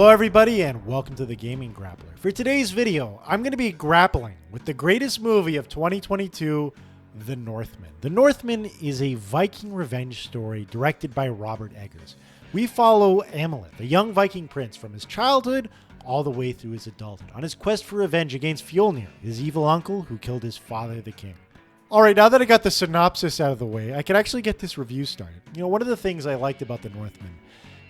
Hello everybody and welcome to the Gaming Grappler. For today's video, I'm going to be grappling with the greatest movie of 2022, The Northman. The Northman is a Viking revenge story directed by Robert Eggers. We follow Amaleth, a young Viking prince from his childhood all the way through his adulthood, on his quest for revenge against Fjolnir, his evil uncle who killed his father, the king. Alright, now that I got the synopsis out of the way, I can actually get this review started. You know, one of the things I liked about The Northman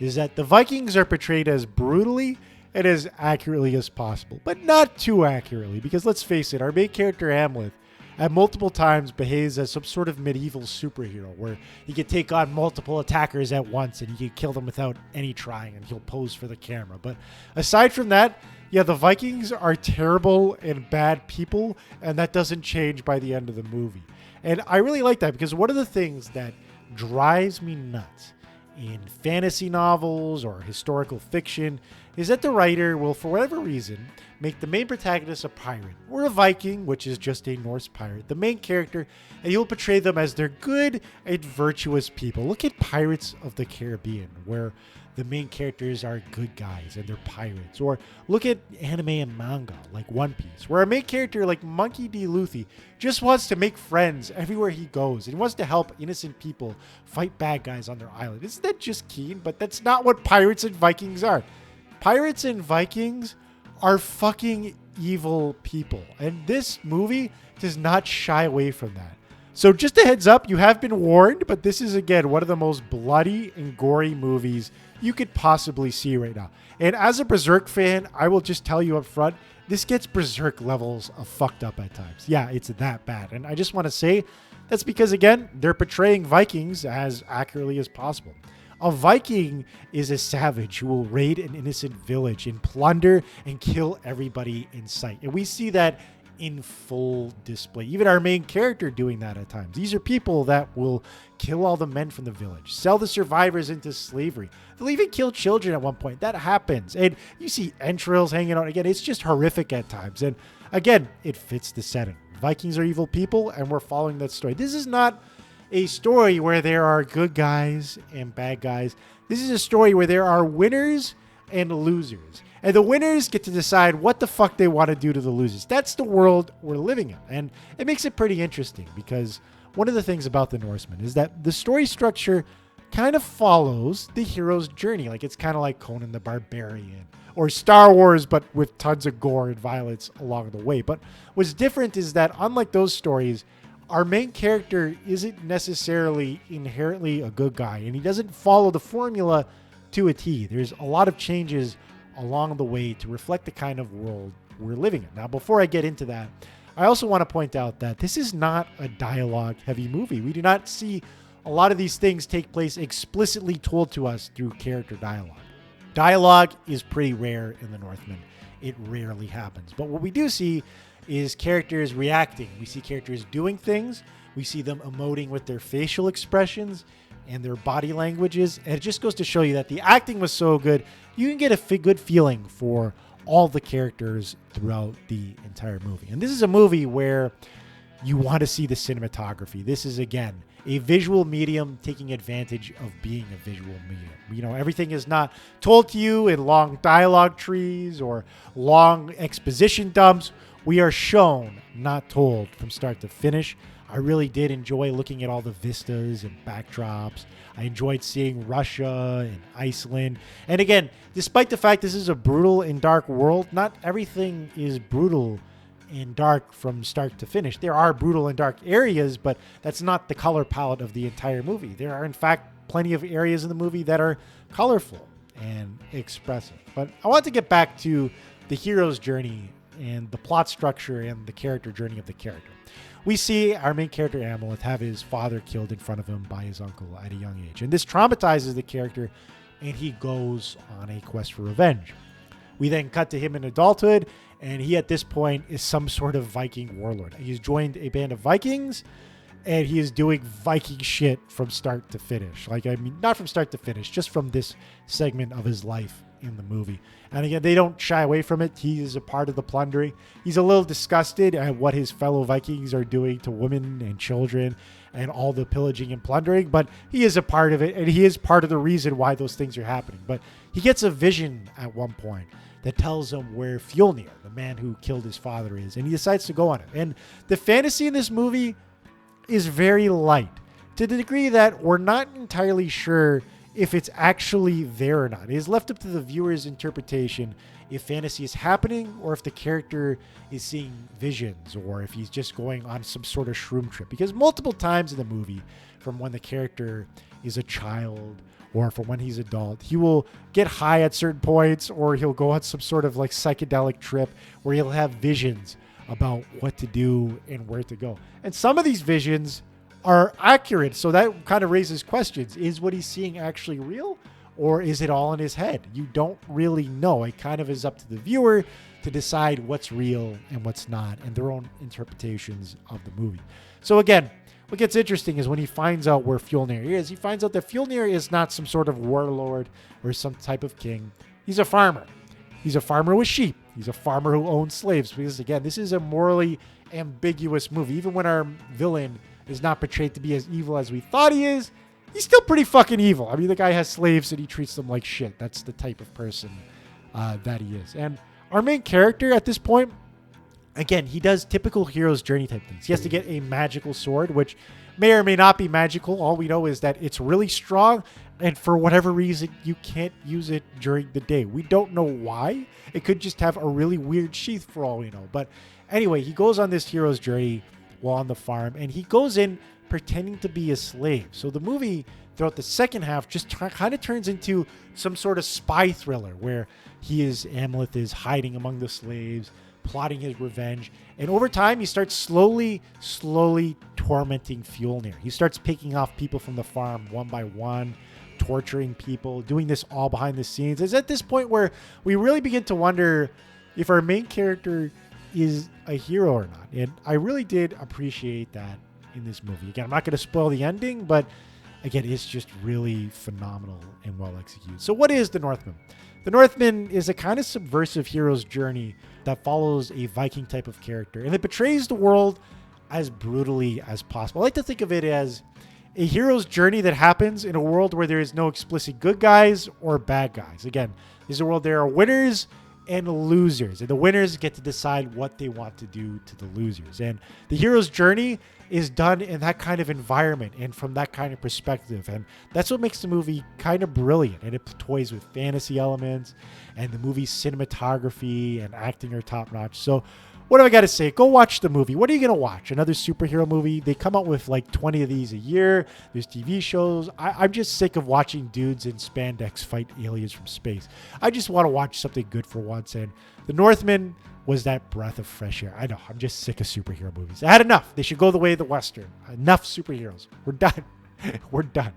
is that the Vikings are portrayed as brutally and as accurately as possible, but not too accurately, because let's face it, our main character Amaleth at multiple times behaves as some sort of medieval superhero where he can take on multiple attackers at once and he can kill them without any trying and he'll pose for the camera. But aside from that, yeah, the Vikings are terrible and bad people, and that doesn't change by the end of the movie. And I really like that because one of the things that drives me nuts in fantasy novels or historical fiction is that the writer will, for whatever reason, make the main protagonist a pirate or a Viking, which is just a Norse pirate, the main character, and he'll portray them as they're good and virtuous people. Look at Pirates of the Caribbean, where the main characters are good guys and they're pirates. Or look at anime and manga like One Piece, where a main character like Monkey D. Luffy just wants to make friends everywhere he goes and he wants to help innocent people fight bad guys on their island. Isn't that just keen? But that's not what pirates and Vikings are. Pirates and Vikings are fucking evil people, and this movie does not shy away from that. So just a heads up, you have been warned, but this is, again, one of the most bloody and gory movies you could possibly see right now. And as a Berserk fan, I will just tell you up front, this gets Berserk levels of fucked up at times. Yeah, it's that bad. And I just want to say that's because, again, they're portraying Vikings as accurately as possible. A Viking is a savage who will raid an innocent village and plunder and kill everybody in sight. And we see that in full display. Even our main character doing that at times. These are people that will kill all the men from the village, sell the survivors into slavery. They'll even kill children at one point. That happens. And you see entrails hanging out. Again, it's just horrific at times. And again, it fits the setting. Vikings are evil people, and we're following that story. This is not a story where there are good guys and bad guys. This is a story where there are winners and losers. And the winners get to decide what the fuck they want to do to the losers. That's the world we're living in. And it makes it pretty interesting because one of the things about The Norseman is that the story structure kind of follows the hero's journey. Like it's kind of like Conan the Barbarian or Star Wars, but with tons of gore and violence along the way. But what's different is that unlike those stories, our main character isn't necessarily inherently a good guy, and he doesn't follow the formula to a T. There's a lot of changes along the way to reflect the kind of world we're living in. Now, before I get into that, I also want to point out that this is not a dialogue-heavy movie. We do not see a lot of these things take place explicitly told to us through character dialogue. Dialogue is pretty rare in The Northman. It rarely happens. But what we do see is characters reacting. We see characters doing things. We see them emoting with their facial expressions and their body languages. And it just goes to show you that the acting was so good, you can get a good feeling for all the characters throughout the entire movie. And this is a movie where you want to see the cinematography. This is, again, a visual medium taking advantage of being a visual medium. You know, everything is not told to you in long dialogue trees or long exposition dumps. We are shown, not told, from start to finish. I really did enjoy looking at all the vistas and backdrops. I enjoyed seeing Russia and Iceland. And again, despite the fact this is a brutal and dark world, not everything is brutal and dark from start to finish. There are brutal and dark areas, but that's not the color palette of the entire movie. There are, in fact, plenty of areas in the movie that are colorful and expressive. But I want to get back to the hero's journey and the plot structure and the character journey of the character. We see our main character Amaleth have his father killed in front of him by his uncle at a young age. And this traumatizes the character, and he goes on a quest for revenge. We then cut to him in adulthood, and he at this point is some sort of Viking warlord. He's joined a band of Vikings, and he is doing Viking shit from start to finish. Like, I mean, not from start to finish, just from this segment of his life in the movie. And again, they don't shy away from it. He is a part of the plundering. He's a little disgusted at what his fellow Vikings are doing to women and children and all the pillaging and plundering, but he is a part of it, and he is part of the reason why those things are happening. But he gets a vision at one point that tells him where Fjolnir, the man who killed his father, is, and he decides to go on it. And the fantasy in this movie is very light, to the degree that we're not entirely sure if it's actually there or not. It is left up to the viewer's interpretation if fantasy is happening or if the character is seeing visions or if he's just going on some sort of shroom trip. Because multiple times in the movie, from when the character is a child or from when he's adult, he will get high at certain points or he'll go on some sort of like psychedelic trip where he'll have visions about what to do and where to go. And some of these visions are accurate. So that kind of raises questions. Is what he's seeing actually real, or is it all in his head? You don't really know. It kind of is up to the viewer to decide what's real and what's not, and their own interpretations of the movie. So again, what gets interesting is when he finds out where Fjolnir is, he finds out that Fjolnir is not some sort of warlord or some type of king. He's a farmer. He's a farmer with sheep. He's a farmer who owns slaves. Because again, this is a morally ambiguous movie. Even when our villain is not portrayed to be as evil as we thought he is, he's still pretty fucking evil. I mean, the guy has slaves and he treats them like shit. That's the type of person that he is. And our main character at this point, again, he does typical hero's journey type things. He has to get a magical sword, which may or may not be magical. All we know is that it's really strong, and for whatever reason, you can't use it during the day. We don't know why. It could just have a really weird sheath for all we know. But anyway, he goes on this hero's journey while on the farm, and he goes in pretending to be a slave. So the movie, throughout the second half, just kind of turns into some sort of spy thriller where Amleth is hiding among the slaves, plotting his revenge. And over time, he starts slowly tormenting Fjolnir. He starts picking off people from the farm one by one, torturing people, doing this all behind the scenes. It's at this point where we really begin to wonder if our main character is a hero or not. And I really did appreciate that in this movie. Again, I'm not going to spoil the ending, but again, it's just really phenomenal and well executed. So what is The Northman? The Northman is a kind of subversive hero's journey that follows a Viking type of character, and it portrays the world as brutally as possible. I like to think of it as a hero's journey that happens in a world where there is no explicit good guys or bad guys. Again, this is a world there are winners and losers, and the winners get to decide what they want to do to the losers. And the hero's journey is done in that kind of environment and from that kind of perspective, and that's what makes the movie kind of brilliant. And it toys with fantasy elements, and the movie's cinematography and acting are top notch. So what do I got to say? Go watch the movie. What are you going to watch? Another superhero movie? They come out with like 20 of these a year. There's TV shows. I'm just sick of watching dudes in spandex fight aliens from space. I just want to watch something good for once. And The Northman was that breath of fresh air. I know. I'm just sick of superhero movies. I had enough. They should go the way of the Western. Enough superheroes. We're done. We're done.